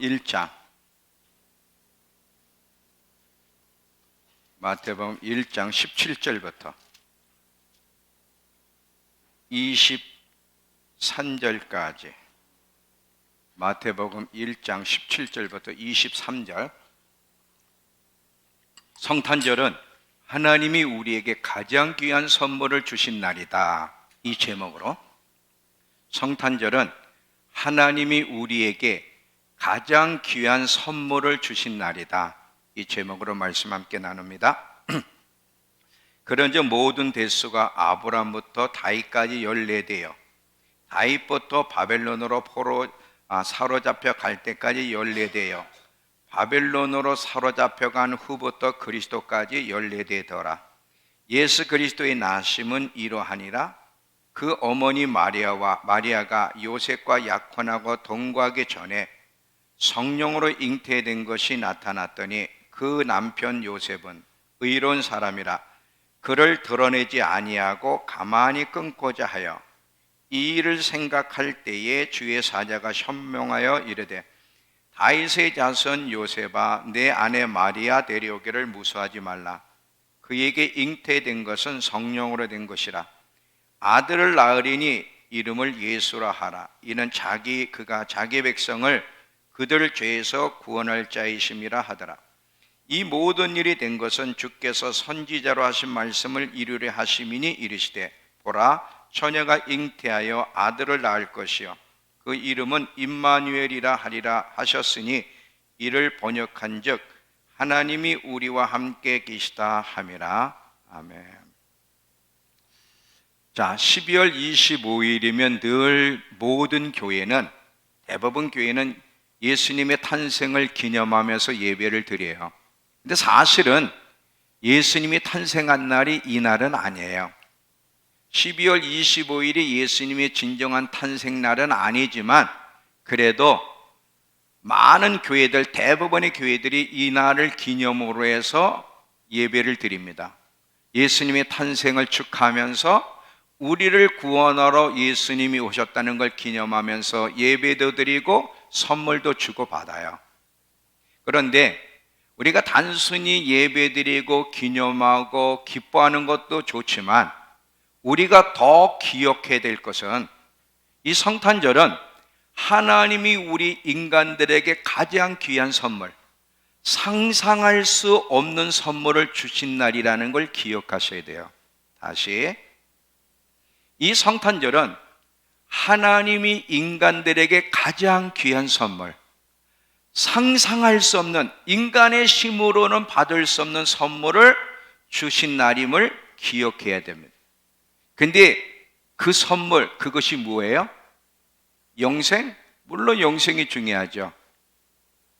1장 마태복음 1장 17절부터 23절까지 마태복음 1장 17절부터 23절 성탄절은 하나님이 우리에게 가장 귀한 선물을 주신 날이다. 이 제목으로 성탄절은 하나님이 우리에게 가장 귀한 선물을 주신 날이다. 이 제목으로 말씀 함께 나눕니다. 그런즉 모든 대수가 아브람부터 다윗까지 14대요. 다윗부터 바벨론으로 사로잡혀 갈 때까지 14대요. 바벨론으로 사로잡혀 간 후부터 그리스도까지 14대더라. 예수 그리스도의 나심은 이러하니라. 그 어머니 마리아가 요셉과 약혼하고 동거하기 전에 성령으로 잉태된 것이 나타났더니 그 남편 요셉은 의로운 사람이라 그를 드러내지 아니하고 가만히 끊고자 하여 이 일을 생각할 때에 주의 사자가 현명하여 이르되 다윗의 자손 요셉아 내 아내 마리아 데려오기를 무수하지 말라. 그에게 잉태된 것은 성령으로 된 것이라. 아들을 낳으리니 이름을 예수라 하라. 이는 그가 자기 백성을 그들 죄에서 구원할 자이심이라 하더라. 이 모든 일이 된 것은 주께서 선지자로 하신 말씀을 이루려 하심이니 이르시되 보라 처녀가 잉태하여 아들을 낳을 것이요 그 이름은 임마누엘이라 하리라 하셨으니 이를 번역한즉 하나님이 우리와 함께 계시다 함이라. 아멘. 자, 12월 25일이면 늘 모든 교회는 대부분 교회는 예수님의 탄생을 기념하면서 예배를 드려요. 근데 사실은 예수님이 탄생한 날이 이 날은 아니에요. 12월 25일이 예수님의 진정한 탄생 날은 아니지만 그래도 많은 교회들, 대부분의 교회들이 이 날을 기념으로 해서 예배를 드립니다. 예수님의 탄생을 축하하면서 우리를 구원하러 예수님이 오셨다는 걸 기념하면서 예배도 드리고 선물도 주고받아요. 그런데 우리가 단순히 예배드리고 기념하고 기뻐하는 것도 좋지만 우리가 더 기억해야 될 것은 이 성탄절은 하나님이 우리 인간들에게 가장 귀한 선물, 상상할 수 없는 선물을 주신 날이라는 걸 기억하셔야 돼요. 다시, 이 성탄절은 하나님이 인간들에게 가장 귀한 선물, 상상할 수 없는, 인간의 힘으로는 받을 수 없는 선물을 주신 날임을 기억해야 됩니다. 근데 그 선물, 그것이 뭐예요? 영생? 물론 영생이 중요하죠.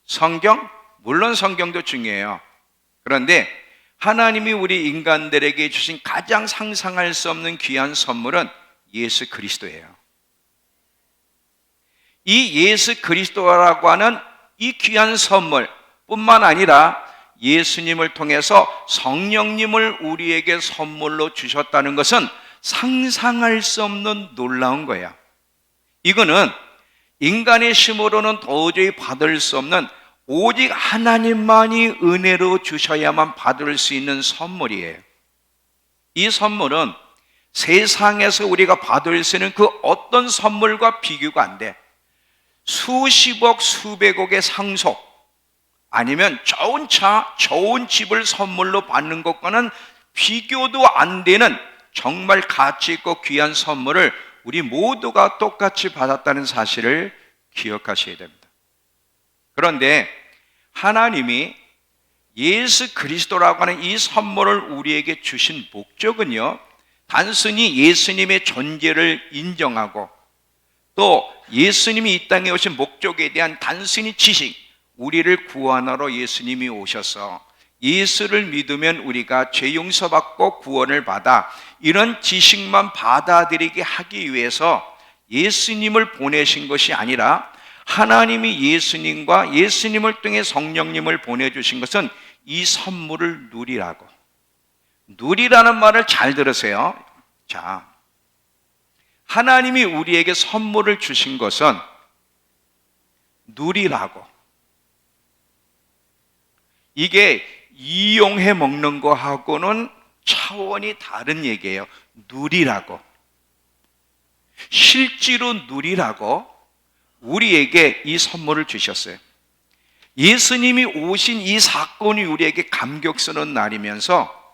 성경? 물론 성경도 중요해요. 그런데 하나님이 우리 인간들에게 주신 가장 상상할 수 없는 귀한 선물은 예수 그리스도예요. 이 예수 그리스도라고 하는 이 귀한 선물 뿐만 아니라 예수님을 통해서 성령님을 우리에게 선물로 주셨다는 것은 상상할 수 없는 놀라운 거야. 이거는 인간의 힘으로는 도저히 받을 수 없는 오직 하나님만이 은혜로 주셔야만 받을 수 있는 선물이에요. 이 선물은 세상에서 우리가 받을 수 있는 그 어떤 선물과 비교가 안 돼. 수십억, 수백억의 상속, 아니면 좋은 차, 좋은 집을 선물로 받는 것과는 비교도 안 되는 정말 가치 있고 귀한 선물을 우리 모두가 똑같이 받았다는 사실을 기억하셔야 됩니다. 그런데 하나님이 예수 그리스도라고 하는 이 선물을 우리에게 주신 목적은요, 단순히 예수님의 존재를 인정하고 또 예수님이 이 땅에 오신 목적에 대한 단순히 지식, 우리를 구원하러 예수님이 오셔서 예수를 믿으면 우리가 죄 용서받고 구원을 받아 이런 지식만 받아들이게 하기 위해서 예수님을 보내신 것이 아니라 하나님이 예수님과 예수님을 통해 성령님을 보내주신 것은 이 선물을 누리라고. 누리라는 말을 잘 들으세요. 자, 하나님이 우리에게 선물을 주신 것은 누리라고. 이게 이용해 먹는 거하고는 차원이 다른 얘기예요. 누리라고. 실제로 누리라고 우리에게 이 선물을 주셨어요. 예수님이 오신 이 사건이 우리에게 감격스러운 날이면서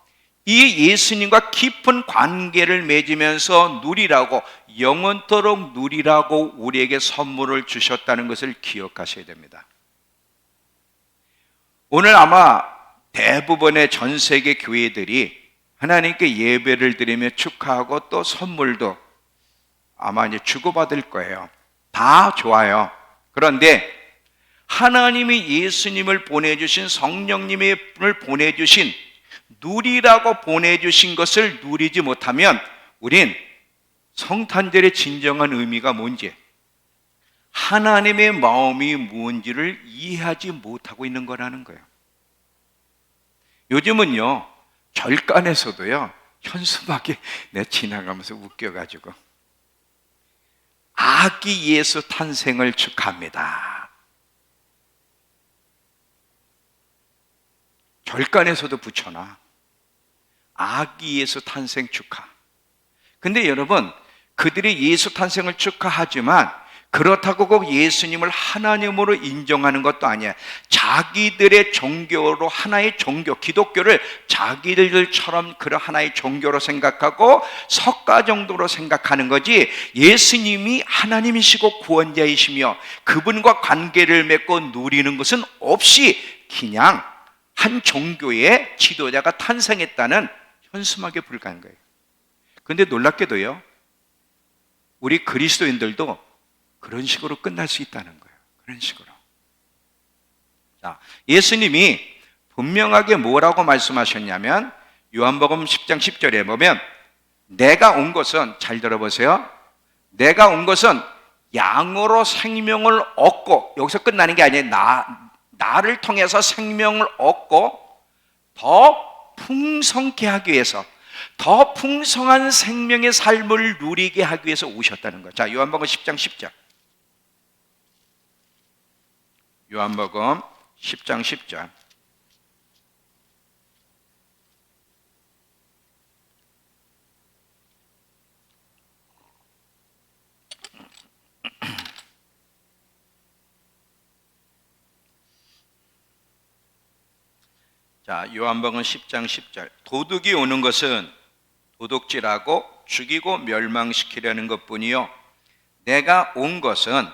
이 예수님과 깊은 관계를 맺으면서 누리라고, 영원토록 누리라고 우리에게 선물을 주셨다는 것을 기억하셔야 됩니다. 오늘 아마 대부분의 전 세계 교회들이 하나님께 예배를 드리며 축하하고 또 선물도 아마 이제 주고받을 거예요. 다 좋아요. 그런데 하나님이 예수님을 보내주신, 성령님을 보내주신, 누리라고 보내주신 것을 누리지 못하면 우린 성탄절의 진정한 의미가 뭔지, 하나님의 마음이 뭔지를 이해하지 못하고 있는 거라는 거예요. 요즘은요, 절간에서도요, 현수막에 내 지나가면서 웃겨가지고 아기 예수 탄생을 축하합니다. 절간에서도 붙여놔. 아기 예수 탄생 축하. 근데 여러분, 그들이 예수 탄생을 축하하지만 그렇다고 꼭 예수님을 하나님으로 인정하는 것도 아니야. 자기들의 종교로, 하나의 종교, 기독교를 자기들처럼 그런 하나의 종교로 생각하고 석가 정도로 생각하는 거지, 예수님이 하나님이시고 구원자이시며 그분과 관계를 맺고 누리는 것은 없이 그냥 한 종교의 지도자가 탄생했다는 현수막에 불과한 거예요. 그런데 놀랍게도요, 우리 그리스도인들도 그런 식으로 끝날 수 있다는 거예요. 그런 식으로. 자, 예수님이 분명하게 뭐라고 말씀하셨냐면, 요한복음 10장 10절에 보면, 내가 온 것은, 잘 들어보세요, 내가 온 것은 양으로 생명을 얻고, 여기서 끝나는 게 아니에요. 나를 통해서 생명을 얻고 더 풍성케 하기 위해서, 더 풍성한 생명의 삶을 누리게 하기 위해서 오셨다는 거예요. 자, 요한복음 10장 10절. 요한복음 10장 10절. 자, 요한복음 10장 10절. 도둑이 오는 것은 도둑질하고 죽이고 멸망시키려는 것뿐이요, 내가 온 것은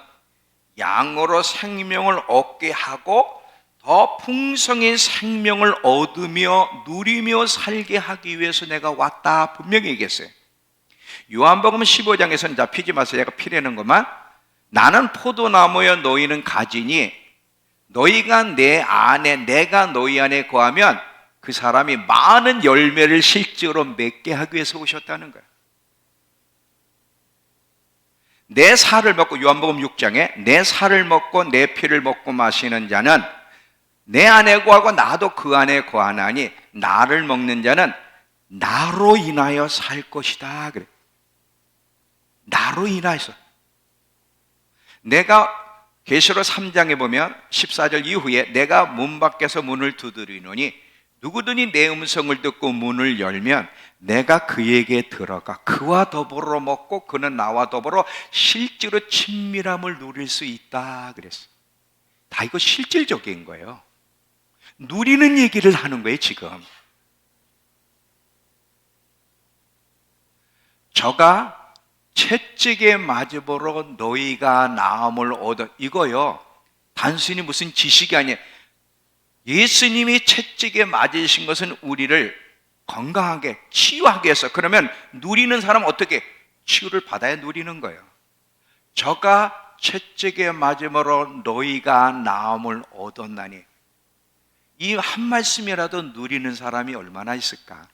양으로 생명을 얻게 하고 더 풍성히 생명을 얻으며 누리며 살게 하기 위해서 내가 왔다, 분명히 얘기했어요. 요한복음 15장에서는 잡히지 마세요. 제가 피려는 것만. 나는 포도나무여 너희는 가지니 너희가 내 안에, 내가 너희 안에 거하면 그 사람이 많은 열매를 실제로 맺게 하기 위해서 오셨다는 거예요. 내 살을 먹고, 요한복음 6장에 내 살을 먹고 내 피를 먹고 마시는 자는 내 안에 거하고 나도 그 안에 거하나니 나를 먹는 자는 나로 인하여 살 것이다. 그래. 나로 인하여서. 내가 계시록 3장에 보면 14절 이후에 내가 문 밖에서 문을 두드리노니 누구든지 내 음성을 듣고 문을 열면 내가 그에게 들어가 그와 더불어 먹고 그는 나와 더불어 실제로 친밀함을 누릴 수 있다 그랬어. 다 이거 실질적인 거예요. 누리는 얘기를 하는 거예요 지금. 저가 채찍에 맞으므로 너희가 나음을 얻어, 이거요 단순히 무슨 지식이 아니에요. 예수님이 채찍에 맞으신 것은 우리를 건강하게 치유하게 해서, 그러면 누리는 사람은 어떻게? 치유를 받아야 누리는 거예요. 저가 채찍에 맞음으로 너희가 나음을 얻었나니, 이 한 말씀이라도 누리는 사람이 얼마나 있을까?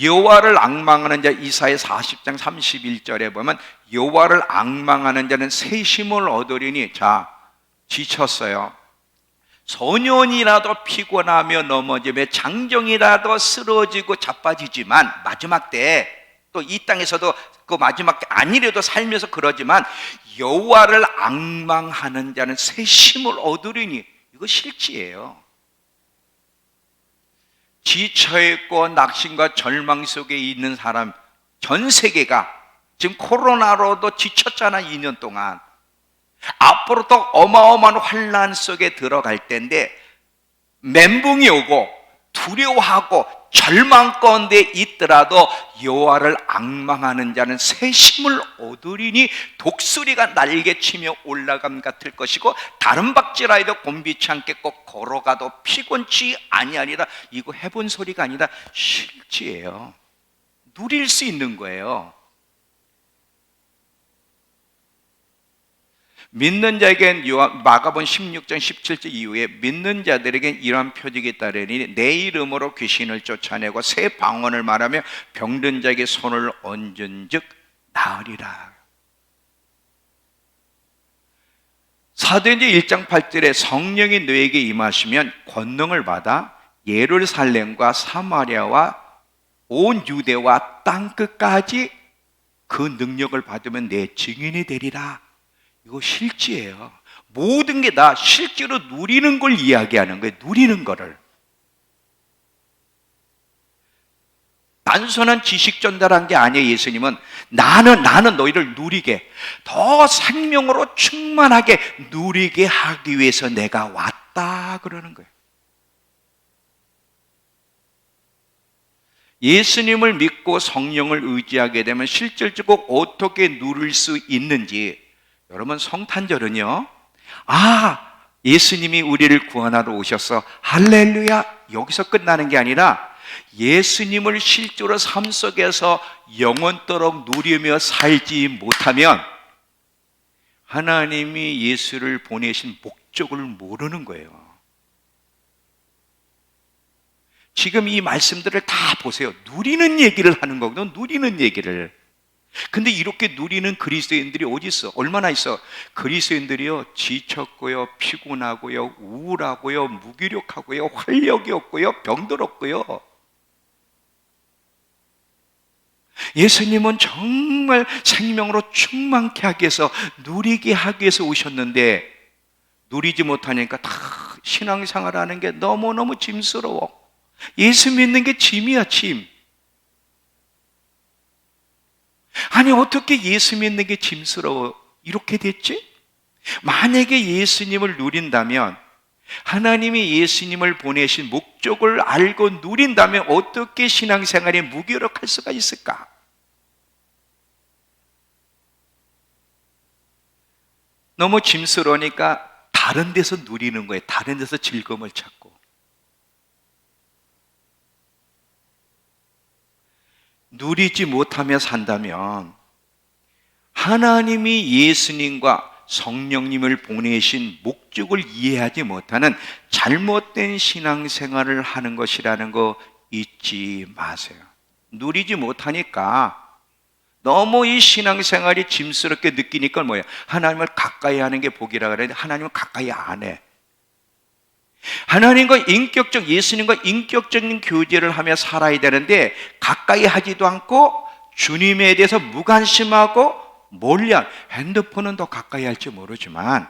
여호와를 앙망하는 자, 이사야 40장 31절에 보면 여호와를 앙망하는 자는 새 힘을 얻으리니, 자 지쳤어요. 소년이라도 피곤하며 넘어지며 장정이라도 쓰러지고 자빠지지만 마지막 때 또 이 땅에서도 그 마지막 아니래도 살면서 그러지만 여호와를 앙망하는 자는 새 힘을 얻으리니, 이거 실지예요. 지쳐있고 낙심과 절망 속에 있는 사람, 전 세계가 지금 코로나로도 지쳤잖아. 2년 동안. 앞으로 더 어마어마한 환난 속에 들어갈 텐데 멘붕이 오고 두려워하고 절망 가운데 있더라도 여호와를 앙망하는 자는 새 힘을 얻으리니 독수리가 날개치며 올라감 같을 것이고 다른 박질하여도 곤비치 않겠고 걸어가도 피곤치 아니하리라. 이거 해본 소리가 아니라 실지예요. 누릴 수 있는 거예요. 믿는 자에겐 마가복음 16장 17절 이후에 믿는 자들에겐 이러한 표적이 따르니 내 이름으로 귀신을 쫓아내고 새 방언을 말하며 병든 자에게 손을 얹은즉 나으리라. 사도행전 1장 8절에 성령이 너에게 임하시면 권능을 받아 예루살렘과 사마리아와 온 유대와 땅끝까지 그 능력을 받으면 내 증인이 되리라. 이거 실지예요. 모든 게 다 실제로 누리는 걸 이야기하는 거예요. 누리는 거를. 단순한 지식 전달한 게 아니에요. 예수님은 나는 너희를 누리게, 더 생명으로 충만하게 누리게 하기 위해서 내가 왔다 그러는 거예요. 예수님을 믿고 성령을 의지하게 되면 실질적으로 어떻게 누릴 수 있는지, 여러분 성탄절은요, 예수님이 우리를 구원하러 오셔서 할렐루야 여기서 끝나는 게 아니라 예수님을 실제로 삶 속에서 영원토록 누리며 살지 못하면 하나님이 예수를 보내신 목적을 모르는 거예요. 지금 이 말씀들을 다 보세요. 누리는 얘기를 하는 거거든요. 누리는 얘기를. 근데 이렇게 누리는 그리스도인들이 어디 있어? 얼마나 있어? 그리스도인들이요, 지쳤고요, 피곤하고요, 우울하고요, 무기력하고요, 활력이 없고요, 병들었고요. 예수님은 정말 생명으로 충만케 하기 위해서, 누리게 하기 위해서 오셨는데 누리지 못하니까 다 신앙생활 하는 게 너무너무 짐스러워. 예수 믿는 게 짐이야, 짐. 아니 어떻게 예수 믿는 게 짐스러워 이렇게 됐지? 만약에 예수님을 누린다면, 하나님이 예수님을 보내신 목적을 알고 누린다면 어떻게 신앙생활에 무기력할 수가 있을까? 너무 짐스러우니까 다른 데서 누리는 거예요. 다른 데서 즐거움을 찾고. 누리지 못하며 산다면 하나님이 예수님과 성령님을 보내신 목적을 이해하지 못하는 잘못된 신앙생활을 하는 것이라는 거 잊지 마세요. 누리지 못하니까 너무 이 신앙생활이 짐스럽게 느끼니까 뭐예요? 하나님을 가까이 하는 게 복이라 그러는데 하나님은 가까이 안 해. 하나님과 예수님과 인격적인 교제를 하며 살아야 되는데 가까이 하지도 않고 주님에 대해서 무관심하고 멀리한, 핸드폰은 더 가까이 할지 모르지만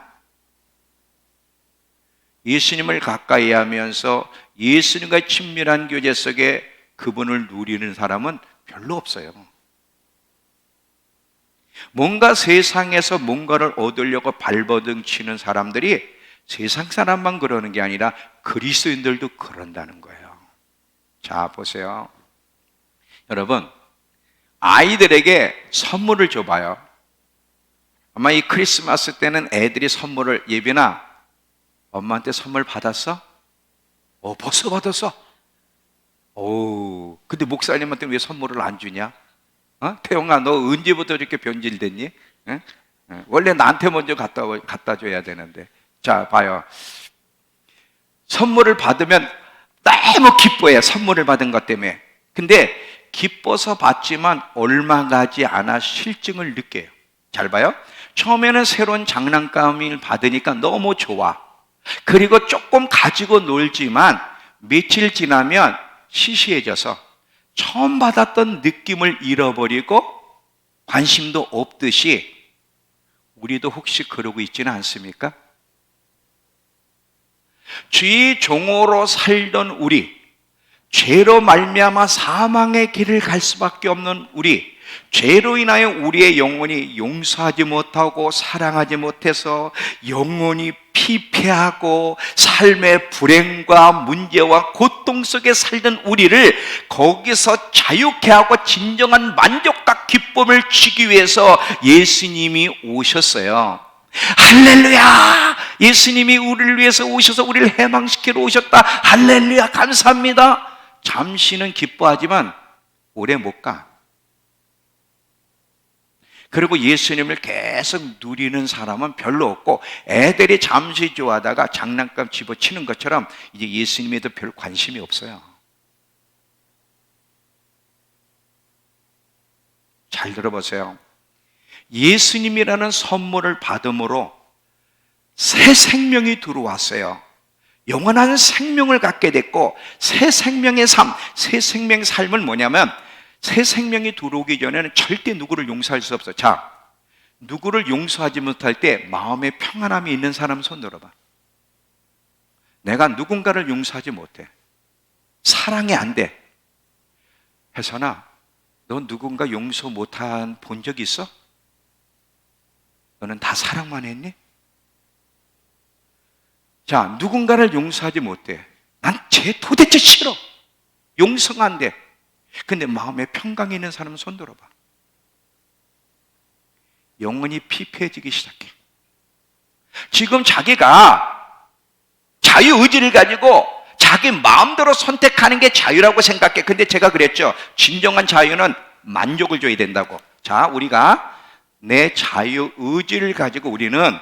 예수님을 가까이 하면서 예수님과의 친밀한 교제 속에 그분을 누리는 사람은 별로 없어요. 뭔가 세상에서 뭔가를 얻으려고 발버둥 치는 사람들이 세상 사람만 그러는 게 아니라 그리스도인들도 그런다는 거예요. 자, 보세요. 여러분, 아이들에게 선물을 줘봐요. 아마 이 크리스마스 때는 애들이 선물을, 예빈아, 엄마한테 선물 받았어? 벌써 받았어? 근데 목사님한테 왜 선물을 안 주냐? 태용아, 너 언제부터 이렇게 변질됐니? 원래 나한테 먼저 갖다 줘야 되는데. 자, 봐요. 선물을 받으면 너무 기뻐해요. 선물을 받은 것 때문에. 근데 기뻐서 받지만 얼마 가지 않아 실증을 느껴요. 잘 봐요. 처음에는 새로운 장난감을 받으니까 너무 좋아. 그리고 조금 가지고 놀지만 며칠 지나면 시시해져서 처음 받았던 느낌을 잃어버리고 관심도 없듯이 우리도 혹시 그러고 있지는 않습니까? 죄의 종으로 살던 우리, 죄로 말미암아 사망의 길을 갈 수밖에 없는 우리, 죄로 인하여 우리의 영혼이 용서하지 못하고 사랑하지 못해서 영혼이 피폐하고 삶의 불행과 문제와 고통 속에 살던 우리를 거기서 자유케 하고 진정한 만족과 기쁨을 주기 위해서 예수님이 오셨어요. 할렐루야! 예수님이 우리를 위해서 오셔서 우리를 해방시키러 오셨다. 할렐루야! 감사합니다. 잠시는 기뻐하지만 오래 못 가. 그리고 예수님을 계속 누리는 사람은 별로 없고, 애들이 잠시 좋아하다가 장난감 집어치는 것처럼 이제 예수님에도 별 관심이 없어요. 잘 들어보세요. 예수님이라는 선물을 받음으로 새 생명이 들어왔어요. 영원한 생명을 갖게 됐고, 새 생명의 삶, 새 생명의 삶은 뭐냐면, 새 생명이 들어오기 전에는 절대 누구를 용서할 수 없어요. 자, 누구를 용서하지 못할 때 마음에 평안함이 있는 사람 손 들어봐. 내가 누군가를 용서하지 못해, 사랑이 안 돼. 혜선아, 너 누군가 용서 못한 본 적 있어? 너는 다 사랑만 했니? 자, 누군가를 용서하지 못해. 난 쟤 도대체 싫어. 용서가 안 돼. 근데 마음에 평강이 있는 사람은 손 들어봐. 영혼이 피폐해지기 시작해. 지금 자기가 자유의지를 가지고 자기 마음대로 선택하는 게 자유라고 생각해. 근데 제가 그랬죠. 진정한 자유는 만족을 줘야 된다고. 자, 우리가 내 자유의지를 가지고 우리는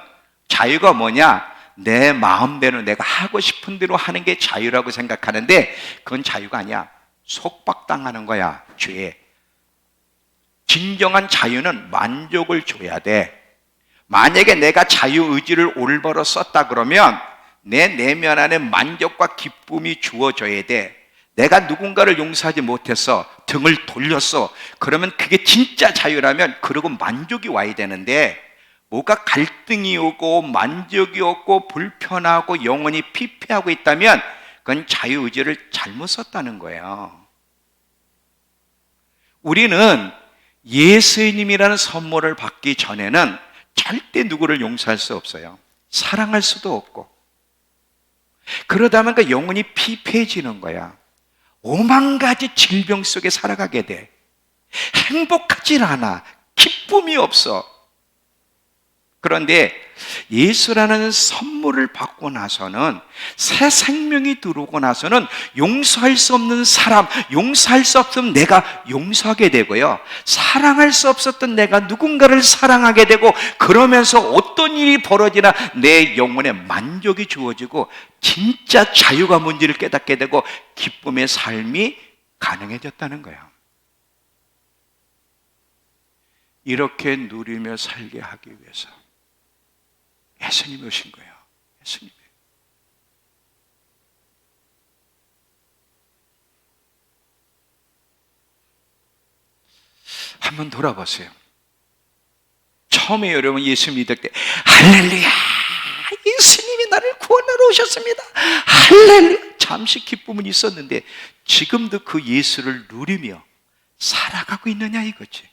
자유가 뭐냐? 내 마음대로 내가 하고 싶은 대로 하는 게 자유라고 생각하는데 그건 자유가 아니야. 속박당하는 거야, 죄에. 진정한 자유는 만족을 줘야 돼. 만약에 내가 자유의지를 올바로 썼다 그러면 내 내면 안에 만족과 기쁨이 주어져야 돼. 내가 누군가를 용서하지 못해서 등을 돌렸어. 그러면 그게 진짜 자유라면 그러고 만족이 와야 되는데, 뭐가 갈등이 오고 만족이 없고 불편하고 영혼이 피폐하고 있다면 그건 자유의지를 잘못 썼다는 거예요. 우리는 예수님이라는 선물을 받기 전에는 절대 누구를 용서할 수 없어요. 사랑할 수도 없고. 그러다 보니까 영혼이 피폐해지는 거야. 오만 가지 질병 속에 살아가게 돼. 행복하질 않아. 기쁨이 없어. 그런데 예수라는 선물을 받고 나서는, 새 생명이 들어오고 나서는 용서할 수 없는 사람, 용서할 수 없으면 내가 용서하게 되고요, 사랑할 수 없었던 내가 누군가를 사랑하게 되고, 그러면서 어떤 일이 벌어지나 내 영혼에 만족이 주어지고 진짜 자유가 뭔지를 깨닫게 되고 기쁨의 삶이 가능해졌다는 거예요. 이렇게 누리며 살게 하기 위해서 예수님이 오신 거예요. 예수님이. 한번 돌아보세요. 처음에 여러분 예수 믿을 때 할렐루야, 예수님이 나를 구원하러 오셨습니다, 할렐루야, 잠시 기쁨은 있었는데 지금도 그 예수를 누리며 살아가고 있느냐 이거지.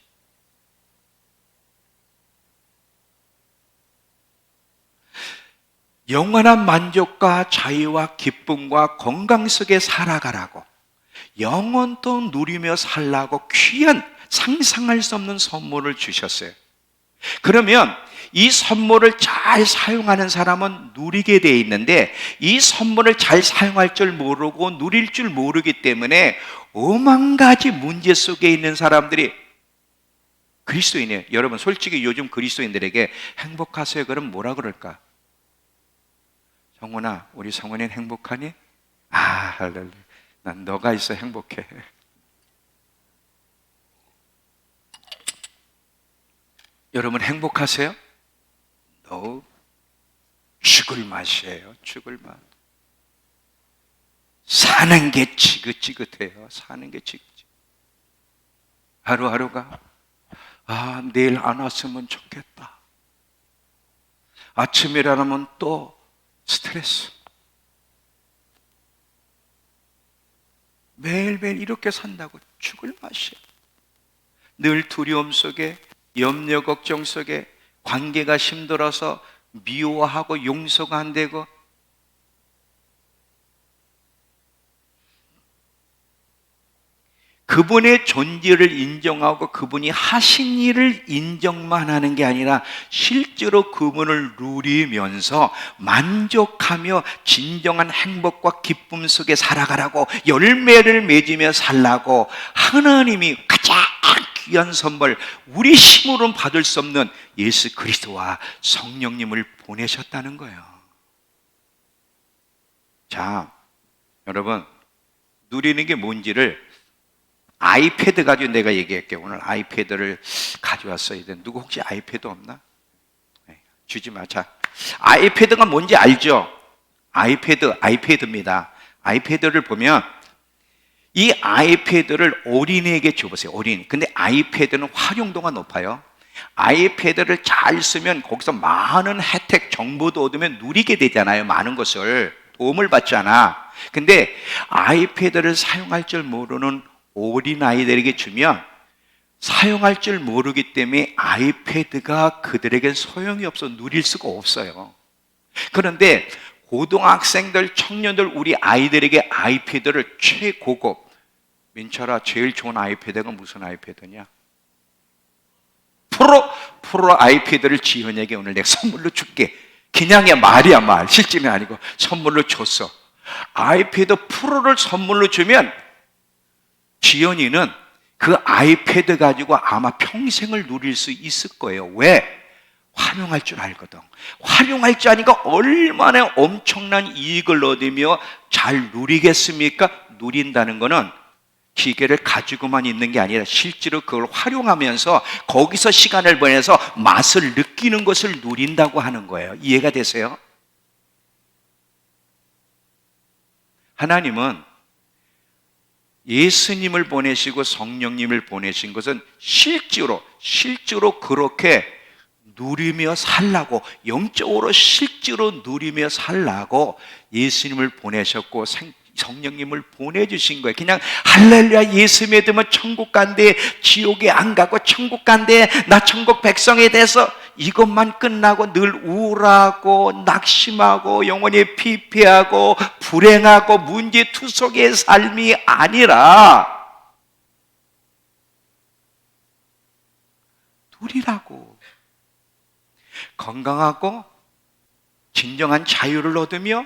영원한 만족과 자유와 기쁨과 건강 속에 살아가라고, 영원토록 누리며 살라고 귀한 상상할 수 없는 선물을 주셨어요. 그러면 이 선물을 잘 사용하는 사람은 누리게 돼 있는데, 이 선물을 잘 사용할 줄 모르고 누릴 줄 모르기 때문에 오만 가지 문제 속에 있는 사람들이, 그리스도인이에요. 여러분 솔직히 요즘 그리스도인들에게 행복하세요 그럼 뭐라 그럴까? 성훈아, 우리 성훈이는 행복하니? 아, 할렐루야, 난 너가 있어 행복해. 여러분 행복하세요? No. 죽을 맛이에요. 죽을 맛. 사는 게 지긋지긋해요. 사는 게 지긋지긋. 하루하루가 아, 내일 안 왔으면 좋겠다. 아침에 일어나면 또 스트레스. 매일매일 이렇게 산다고 죽을 맛이야. 늘 두려움 속에, 염려 걱정 속에, 관계가 힘들어서 미워하고 용서가 안 되고, 그분의 존재를 인정하고 그분이 하신 일을 인정만 하는 게 아니라 실제로 그분을 누리면서 만족하며 진정한 행복과 기쁨 속에 살아가라고, 열매를 맺으며 살라고 하나님이 가장 귀한 선물, 우리 힘으로는 받을 수 없는 예수 그리스도와 성령님을 보내셨다는 거예요. 자, 여러분, 누리는 게 뭔지를 아이패드 가지고 내가 얘기할게요. 오늘 아이패드를 가져왔어야 돼. 누구 혹시 아이패드 없나? 주지 마. 자, 아이패드가 뭔지 알죠? 아이패드입니다. 아이패드를 보면 이 아이패드를 어린이에게 줘보세요. 어린이. 근데 아이패드는 활용도가 높아요. 아이패드를 잘 쓰면 거기서 많은 혜택, 정보도 얻으면 누리게 되잖아요. 많은 것을 도움을 받잖아. 근데 아이패드를 사용할 줄 모르는 어린아이들에게 주면 사용할 줄 모르기 때문에 아이패드가 그들에겐 소용이 없어 누릴 수가 없어요. 그런데 고등학생들, 청년들, 우리 아이들에게 아이패드를 최고급, 민철아 제일 좋은 아이패드가 무슨 아이패드냐? 프로 아이패드를 지현에게 오늘 내가 선물로 줄게. 그냥이야, 말이야 말, 실제는 아니고 선물로 줬어. 아이패드 프로를 선물로 주면 지연이는 그 아이패드 가지고 아마 평생을 누릴 수 있을 거예요. 왜? 활용할 줄 알거든. 활용할 줄 아니까 얼마나 엄청난 이익을 얻으며 잘 누리겠습니까? 누린다는 거는 기계를 가지고만 있는 게 아니라 실제로 그걸 활용하면서 거기서 시간을 보내서 맛을 느끼는 것을 누린다고 하는 거예요. 이해가 되세요? 하나님은 예수님을 보내시고 성령님을 보내신 것은 실제로 그렇게 누리며 살라고, 영적으로 실제로 누리며 살라고 예수님을 보내셨고 성령님을 보내주신 거예요. 그냥 할렐루야 예수 믿으면 천국 간대, 지옥에 안 가고 천국 간대, 나 천국 백성에 대해서 이것만 끝나고 늘 우울하고 낙심하고 영원히 피폐하고 불행하고 문제투석의 삶이 아니라 누리라고, 건강하고 진정한 자유를 얻으며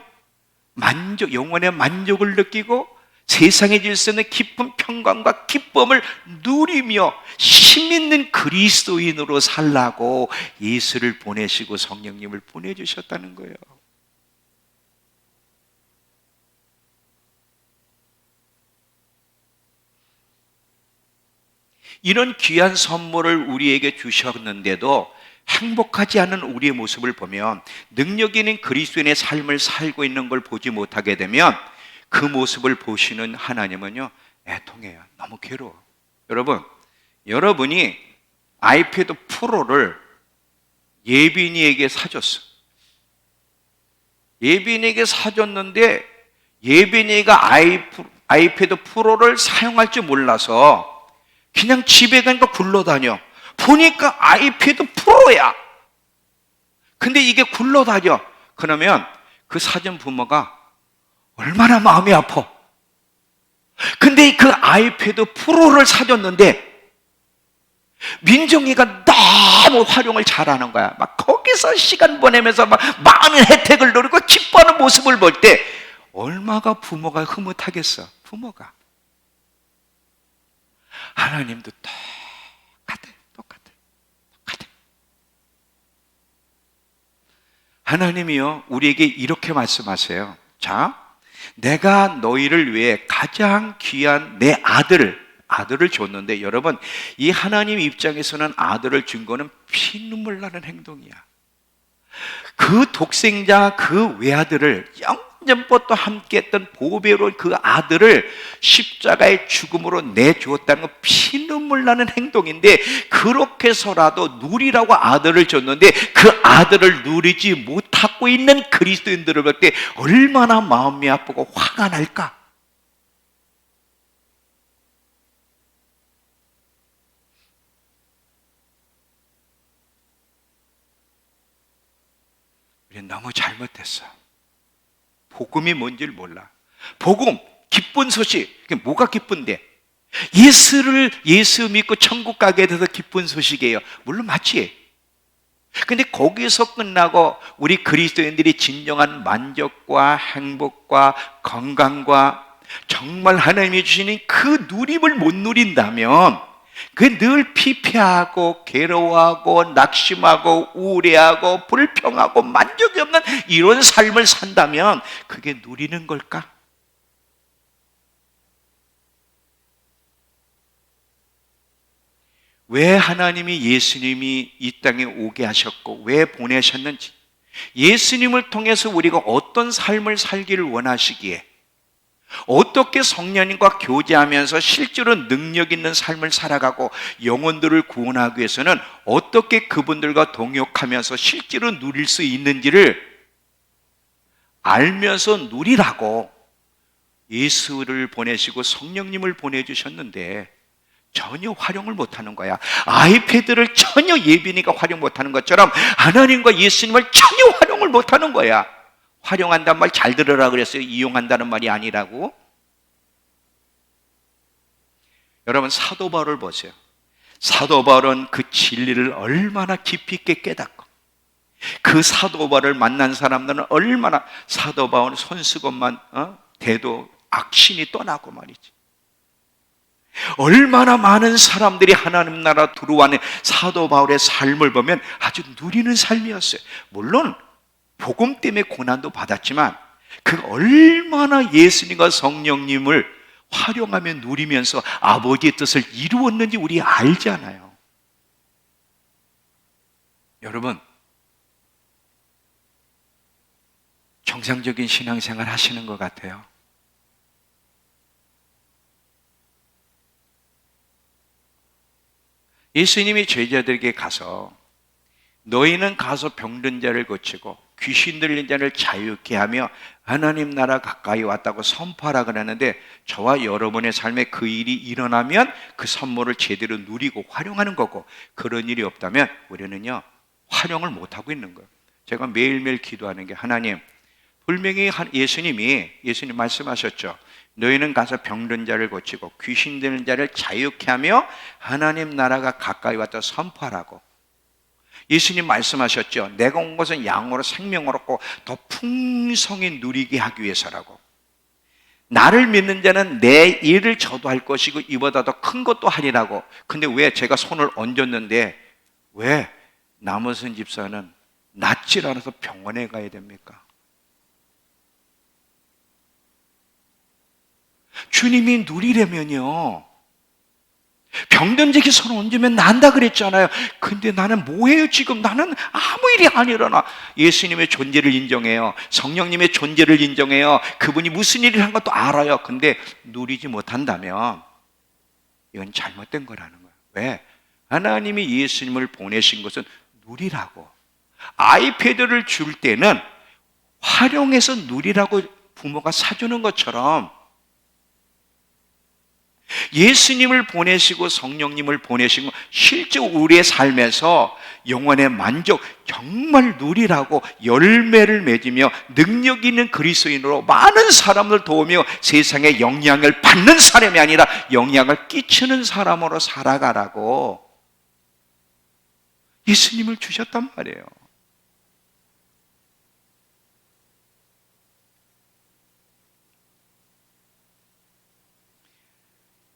영혼의 만족을 느끼고 세상의 질서는 깊은 평강과 기쁨을 누리며 힘 있는 그리스도인으로 살라고 예수를 보내시고 성령님을 보내주셨다는 거예요. 이런 귀한 선물을 우리에게 주셨는데도 행복하지 않은 우리의 모습을 보면, 능력 있는 그리스도인의 삶을 살고 있는 걸 보지 못하게 되면 그 모습을 보시는 하나님은요, 애통해요. 너무 괴로워. 여러분이 아이패드 프로를 예빈이에게 사줬어. 예빈이에게 사줬는데 예빈이가 아이패드 프로를 사용할 줄 몰라서 그냥 집에 가니까 굴러다녀. 보니까 아이패드 프로야. 근데 이게 굴러다녀. 그러면 그 사준 부모가 얼마나 마음이 아파. 근데 그 아이패드 프로를 사줬는데 민정이가 너무 활용을 잘하는 거야. 막 거기서 시간 보내면서 막 많은 혜택을 누리고 기뻐하는 모습을 볼 때 얼마나 부모가 흐뭇하겠어. 부모가. 하나님도 똑같아. 하나님이요, 우리에게 이렇게 말씀하세요. 자, 내가 너희를 위해 가장 귀한 내 아들을 줬는데, 여러분, 이 하나님 입장에서는 아들을 준 거는 피눈물 나는 행동이야. 그 독생자, 그 외아들을 전부터 함께했던 보배로운 그 아들을 십자가의 죽음으로 내주었다는 건 피눈물 나는 행동인데, 그렇게 해서라도 누리라고 아들을 줬는데 그 아들을 누리지 못하고 있는 그리스도인들을 볼 때 얼마나 마음이 아프고 화가 날까? 우리는 너무 잘못했어. 복음이 뭔지를 몰라. 복음, 기쁜 소식. 그게 뭐가 기쁜데? 예수 믿고 천국 가게 돼서 기쁜 소식이에요. 물론 맞지. 근데 거기서 끝나고 우리 그리스도인들이 진정한 만족과 행복과 건강과 정말 하나님이 주시는 그 누림을 못 누린다면, 그 늘 피폐하고 괴로워하고 낙심하고 우울해하고 불평하고 만족이 없는 이런 삶을 산다면 그게 누리는 걸까? 왜 하나님이 예수님이 이 땅에 오게 하셨고 왜 보내셨는지, 예수님을 통해서 우리가 어떤 삶을 살기를 원하시기에, 어떻게 성령님과 교제하면서 실제로 능력 있는 삶을 살아가고 영혼들을 구원하기 위해서는 어떻게 그분들과 동역하면서 실제로 누릴 수 있는지를 알면서 누리라고 예수를 보내시고 성령님을 보내주셨는데 전혀 활용을 못하는 거야. 아이패드를 전혀 예빈이가 활용 못하는 것처럼 하나님과 예수님을 전혀 활용을 못하는 거야. 활용한다는 말 잘 들으라 그랬어요. 이용한다는 말이 아니라고. 여러분, 사도 바울을 보세요. 사도 바울은 그 진리를 얼마나 깊이 있게 깨닫고, 그 사도 바울을 만난 사람들은 얼마나, 사도 바울은 손수건만 대도 악신이 떠나고 말이지. 얼마나 많은 사람들이 하나님 나라 들어와는 사도 바울의 삶을 보면 아주 누리는 삶이었어요. 물론 복음 때문에 고난도 받았지만 그 얼마나 예수님과 성령님을 활용하며 누리면서 아버지의 뜻을 이루었는지 우리 알잖아요. 여러분, 정상적인 신앙생활 하시는 것 같아요. 예수님이 제자들에게 가서 너희는 가서 병든 자를 고치고 귀신 들린 자를 자유케 하며 하나님 나라 가까이 왔다고 선포하라 그러는데, 저와 여러분의 삶에 그 일이 일어나면 그 선물을 제대로 누리고 활용하는 거고, 그런 일이 없다면 우리는요 활용을 못하고 있는 거예요. 제가 매일매일 기도하는 게, 하나님, 분명히 예수님 말씀하셨죠. 너희는 가서 병든 자를 고치고 귀신 들린 자를 자유케 하며 하나님 나라가 가까이 왔다고 선포하라고. 예수님 말씀하셨죠. 내가 온 것은 양으로 생명을 얻고 더 풍성히 누리게 하기 위해서라고. 나를 믿는 자는 내 일을 저도 할 것이고 이보다 더 큰 것도 하리라고. 근데 왜 제가 손을 얹었는데 왜 남으선 집사는 낫질 않아서 병원에 가야 됩니까? 주님이 누리려면요 병든 자에게 손 얹으면 난다 그랬잖아요. 근데 나는 뭐해요 지금? 나는 아무 일이 안 일어나. 예수님의 존재를 인정해요. 성령님의 존재를 인정해요. 그분이 무슨 일을 한 것도 알아요. 근데 누리지 못한다면 이건 잘못된 거라는 거예요. 왜? 하나님이 예수님을 보내신 것은 누리라고. 아이패드를 줄 때는 활용해서 누리라고 부모가 사주는 것처럼 예수님을 보내시고 성령님을 보내시고 실제 우리의 삶에서 영혼의 만족 정말 누리라고 열매를 맺으며 능력 있는 그리스도인으로 많은 사람을 도우며 세상에 영향을 받는 사람이 아니라 영향을 끼치는 사람으로 살아가라고 예수님을 주셨단 말이에요.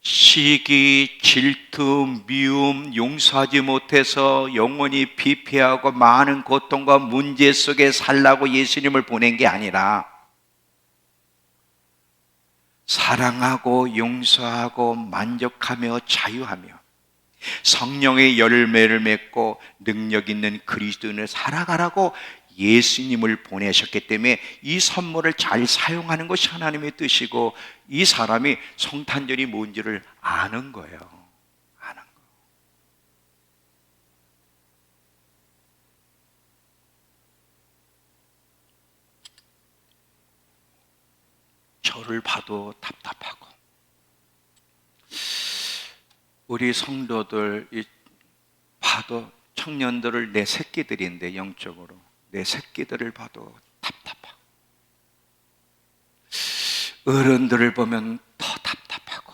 시기, 질투, 미움, 용서하지 못해서 영원히 피폐하고 많은 고통과 문제 속에 살라고 예수님을 보낸 게 아니라 사랑하고 용서하고 만족하며 자유하며 성령의 열매를 맺고 능력 있는 그리스도인을 살아가라고 예수님을 보내셨기 때문에 이 선물을 잘 사용하는 것이 하나님의 뜻이고, 이 사람이 성탄절이 뭔지를 아는 거예요. 아는 거. 저를 봐도 답답하고, 우리 성도들 봐도, 청년들을 내 새끼들인데, 영적으로 내 새끼들을 봐도 답답하고, 어른들을 보면 더 답답하고,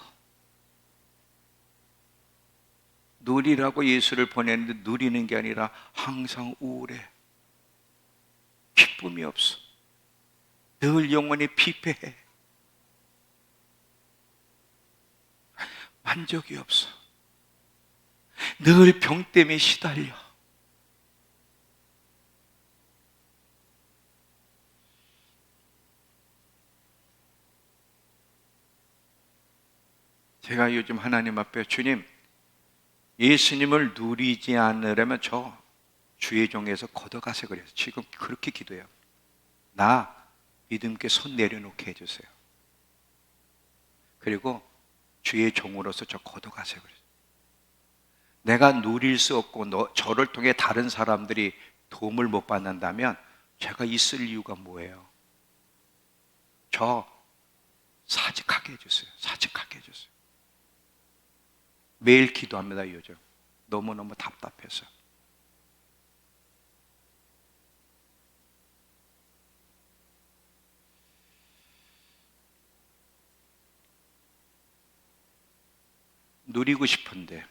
누리라고 예수를 보냈는데 누리는 게 아니라 항상 우울해. 기쁨이 없어. 늘 영혼이 피폐해. 만족이 없어. 늘 병 때문에 시달려. 제가 요즘 하나님 앞에, 주님, 예수님을 누리지 않으려면 저 주의 종에서 걷어가세요. 그래서 지금 그렇게 기도해요. 나 믿음께 손 내려놓게 해주세요. 그리고 주의 종으로서 저 걷어가세요. 그래서 내가 누릴 수 없고 저를 통해 다른 사람들이 도움을 못 받는다면 제가 있을 이유가 뭐예요? 저 사직하게 해주세요. 사직하게 해주세요. 매일 기도합니다. 요즘 너무너무 답답해서. 누리고 싶은데,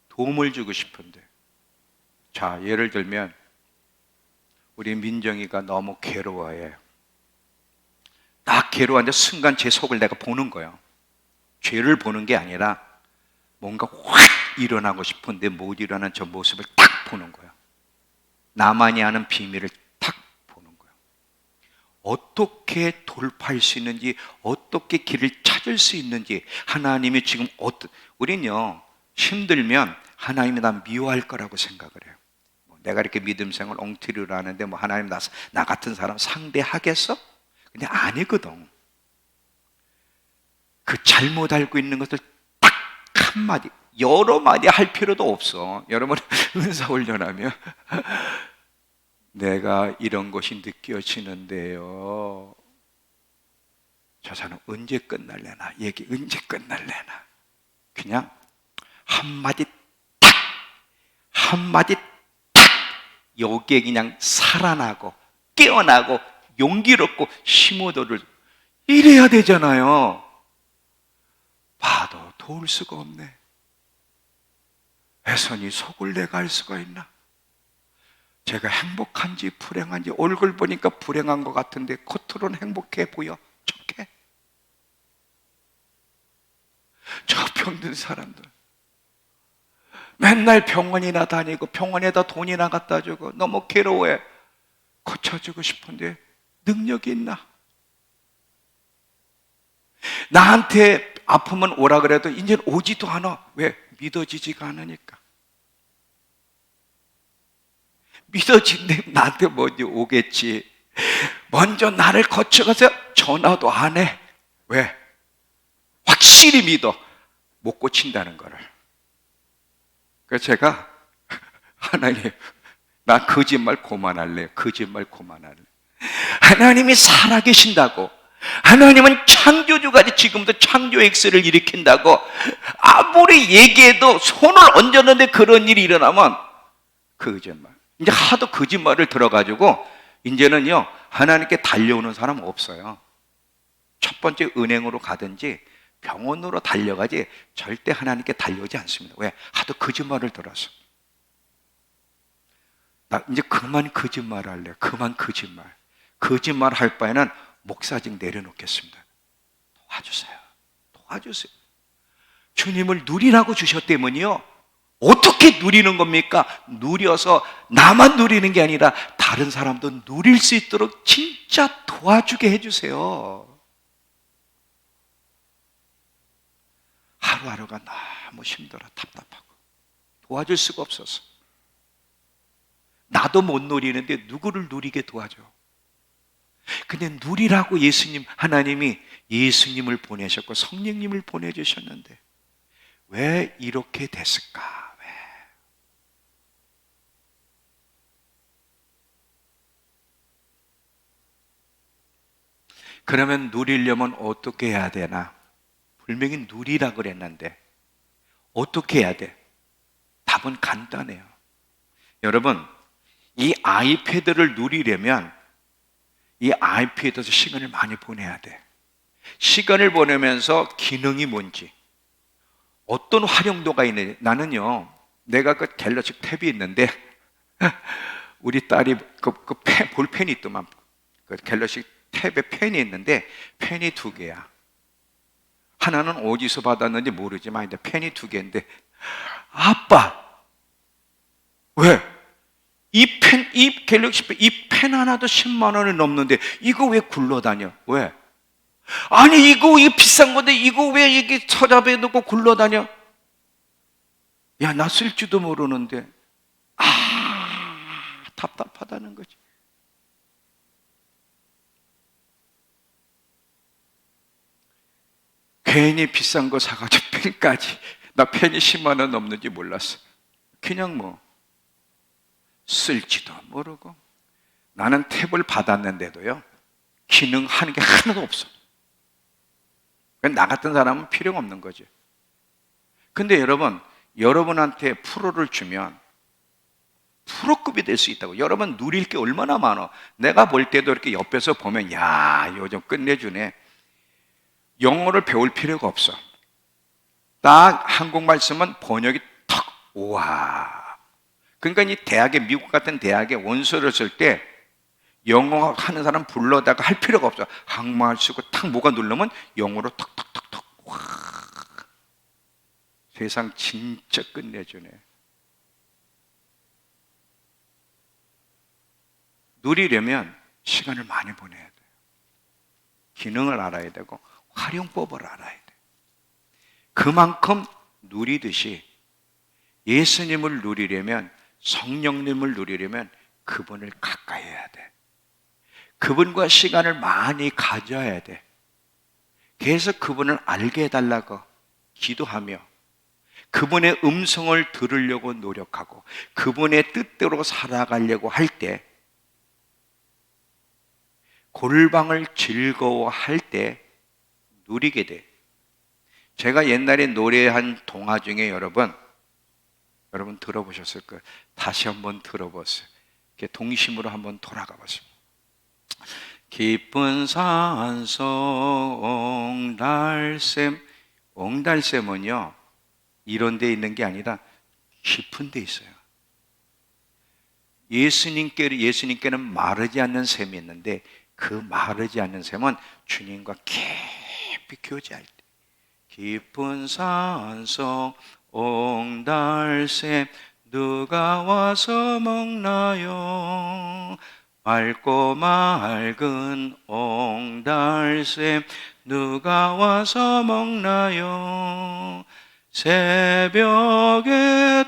도움을 주고 싶은데. 자, 예를 들면 우리 민정이가 너무 괴로워해. 딱 괴로워하는데 순간 제 속을 내가 보는 거예요. 죄를 보는 게 아니라 뭔가 확 일어나고 싶은데 못 일어나는 저 모습을 딱 보는 거예요. 나만이 아는 비밀을 딱 보는 거예요. 어떻게 돌파할 수 있는지, 어떻게 길을 찾을 수 있는지, 하나님이 지금 우리는요, 힘들면 하나님이 나 미워할 거라고 생각을 해요. 내가 이렇게 믿음 생활 엉터리로 하는데 하나님 나 같은 사람 상대하겠어? 근데 아니거든. 그 잘못 알고 있는 것을 딱 한마디, 여러 마디 할 필요도 없어. 여러분 은사 훈련하면 내가 이런 것이 느껴지는데요, 저 사람 언제 끝날래나, 얘기 언제 끝날래나, 그냥 한마디 딱, 한마디 딱, 여기에 그냥 살아나고 깨어나고 용기롭고 힘얻어를 이래야 되잖아요. 봐도 도울 수가 없네. 애선이 속을 내가 알 수가 있나? 제가 행복한지 불행한지, 얼굴 보니까 불행한 것 같은데 겉으로는 행복해 보여. 척해. 저 병든 사람들 맨날 병원이나 다니고 병원에다 돈이나 갖다 주고 너무 괴로워해. 고쳐주고 싶은데 능력이 있나? 나한테 아프면 오라 그래도 이제 오지도 않아. 왜? 믿어지지가 않으니까. 믿어진다면 나한테 먼저 오겠지. 먼저 나를 거쳐가서 전화도 안 해. 왜? 확실히 믿어. 못 고친다는 거를. 그래서 제가 하나님, 나 거짓말 그만할래요. 거짓말 그만할래. 하나님이 살아계신다고, 하나님은 창조주가 지금도 창조 X를 일으킨다고 아무리 얘기해도 손을 얹었는데 그런 일이 일어나면 거짓말. 이제 하도 거짓말을 들어가지고 이제는요, 하나님께 달려오는 사람 없어요. 첫 번째 은행으로 가든지 병원으로 달려가지 절대 하나님께 달려오지 않습니다. 왜? 하도 거짓말을 들어서. 나 이제 그만 거짓말 할래. 그만 거짓말. 거짓말 할 바에는 목사직 내려놓겠습니다. 도와주세요. 도와주세요. 주님을 누리라고 주셨다면요, 어떻게 누리는 겁니까? 누려서 나만 누리는 게 아니라 다른 사람도 누릴 수 있도록 진짜 도와주게 해주세요. 하루하루가 너무 힘들어 답답하고 도와줄 수가 없어서 나도 못 누리는데 누구를 누리게 도와줘? 근데 누리라고 예수님, 하나님이 예수님을 보내셨고 성령님을 보내주셨는데 왜 이렇게 됐을까? 왜? 그러면 누리려면 어떻게 해야 되나? 분명히 누리라 그랬는데 어떻게 해야 돼? 답은 간단해요. 여러분, 이 아이패드를 누리려면 이 아이패드에서 시간을 많이 보내야 돼. 시간을 보내면서 기능이 뭔지, 어떤 활용도가 있는지. 나는요, 내가 그 갤럭시 탭이 있는데 우리 딸이 볼펜이 있더만, 그 갤럭시 탭에 펜이 있는데 펜이 2개야. 하나는 어디서 받았는지 모르지만 펜이 2개인데, 아빠, 왜? 이 갤럭시 펜, 이 펜 하나도 10만 원이 넘는데 이거 왜 굴러다녀? 왜? 아니 이거 비싼 건데 이거 왜 이게 서랍에 넣고 굴러다녀? 야, 나 쓸지도 모르는데. 답답하다는 거지. 괜히 비싼 거 사가지고 펜까지. 나 펜이 10만 원 넘는지 몰랐어. 그냥 쓸지도 모르고. 나는 탭을 받았는데도요, 기능하는 게 하나도 없어. 나 같은 사람은 필요가 없는 거지. 근데 여러분한테 프로를 주면 프로급이 될 수 있다고. 여러분 누릴 게 얼마나 많아. 내가 볼 때도 이렇게 옆에서 보면, 야, 요즘 끝내주네. 영어를 배울 필요가 없어. 딱 한국말 쓰면 번역이 턱, 우와. 그러니까 이 대학에, 미국 같은 대학에 원서를 쓸 때 영어 하는 사람 불러다가 할 필요가 없어. 한국말 쓰고 탁 뭐가 누르면 영어로 턱턱턱턱. 와, 세상 진짜 끝내주네. 누리려면 시간을 많이 보내야 돼요. 기능을 알아야 되고 활용법을 알아야 돼. 그만큼 누리듯이 예수님을 누리려면, 성령님을 누리려면 그분을 가까이 해야 돼. 그분과 시간을 많이 가져야 돼. 그래서 그분을 알게 해달라고 기도하며 그분의 음성을 들으려고 노력하고 그분의 뜻대로 살아가려고 할 때, 골방을 즐거워할 때 누리게 돼. 제가 옛날에 노래한 동화 중에 여러분 들어보셨을 거예요. 다시 한번 들어보세요. 동심으로 한번 돌아가 보세요. 깊은 산속 옹달샘. 옹달샘은요, 이런 데 있는 게 아니라 깊은 데 있어요. 예수님께는 마르지 않는 샘이 있는데 그 마르지 않는 샘은 주님과 깊이 교제할 때. 깊은 산속 옹달샘 누가 와서 먹나요? 맑고 맑은 옹달샘 누가 와서 먹나요? 새벽에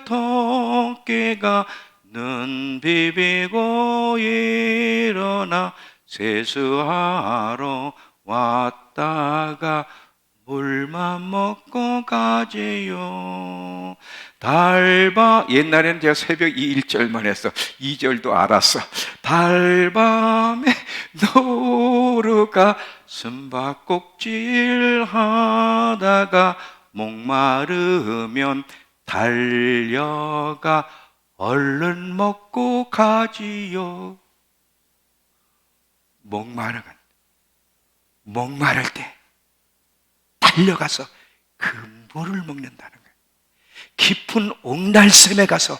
토끼가 눈 비비고 일어나 세수하러 왔다가 물만 먹고 가지요. 옛날에는 제가 새벽 1절만 했어. 2절도 알았어. 달밤에 노루가 숨바꼭질 하다가 목마르면 달려가 얼른 먹고 가지요. 목마를 때 달려가서 그 물을 먹는다는 거예요. 깊은 옹달샘에 가서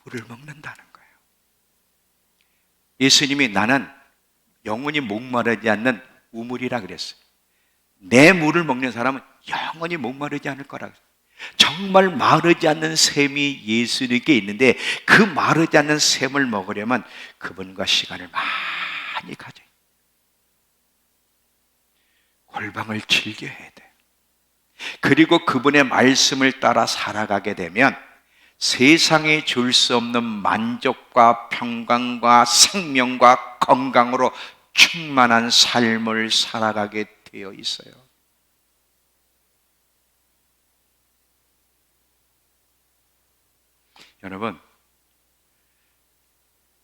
물을 먹는다는 거예요. 예수님이 나는 영원히 목마르지 않는 우물이라 그랬어요. 내 물을 먹는 사람은 영원히 목마르지 않을 거라고. 정말 마르지 않는 샘이 예수님께 있는데 그 마르지 않는 샘을 먹으려면 그분과 시간을 많이 가져야 돼. 골방을 즐겨야 돼. 그리고 그분의 말씀을 따라 살아가게 되면 세상에 줄 수 없는 만족과 평강과 생명과 건강으로 충만한 삶을 살아가게 되어 있어요. 여러분,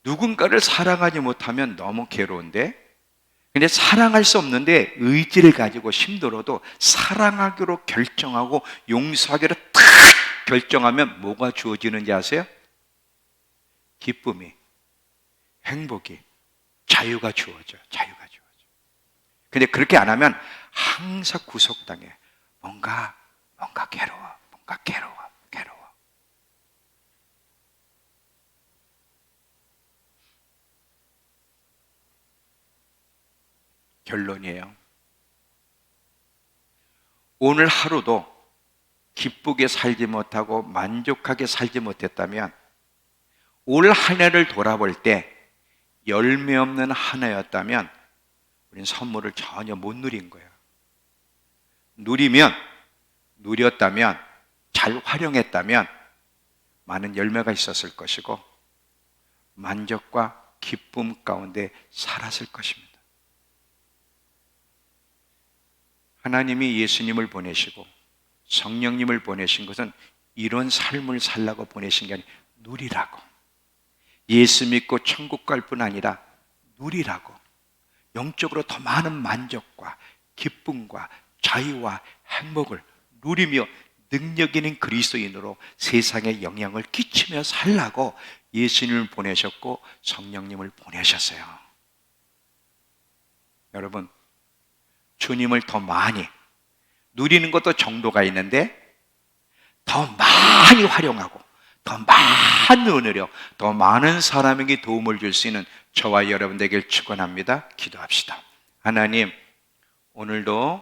누군가를 사랑하지 못하면 너무 괴로운데, 근데 사랑할 수 없는데 의지를 가지고 힘들어도 사랑하기로 결정하고 용서하기로 탁 결정하면 뭐가 주어지는지 아세요? 기쁨이, 행복이, 자유가 주어져요. 자유가 주어져요. 근데 그렇게 안 하면 항상 구속당해. 뭔가 괴로워. 뭔가 괴로워. 결론이에요. 오늘 하루도 기쁘게 살지 못하고 만족하게 살지 못했다면 올 한 해를 돌아볼 때 열매 없는 한 해였다면 우리는 선물을 전혀 못 누린 거예요. 누렸다면, 잘 활용했다면 많은 열매가 있었을 것이고 만족과 기쁨 가운데 살았을 것입니다. 하나님이 예수님을 보내시고 성령님을 보내신 것은 이런 삶을 살라고 보내신 게 아니라 누리라고. 예수 믿고 천국 갈 뿐 아니라 누리라고. 영적으로 더 많은 만족과 기쁨과 자유와 행복을 누리며 능력 있는 그리스도인으로 세상에 영향을 끼치며 살라고 예수님을 보내셨고 성령님을 보내셨어요. 여러분, 주님을 더 많이 누리는 것도 정도가 있는데 더 많이 활용하고 더 많은 은혜로 더 많은 사람에게 도움을 줄 수 있는 저와 여러분 되길 축원합니다. 기도합시다. 하나님, 오늘도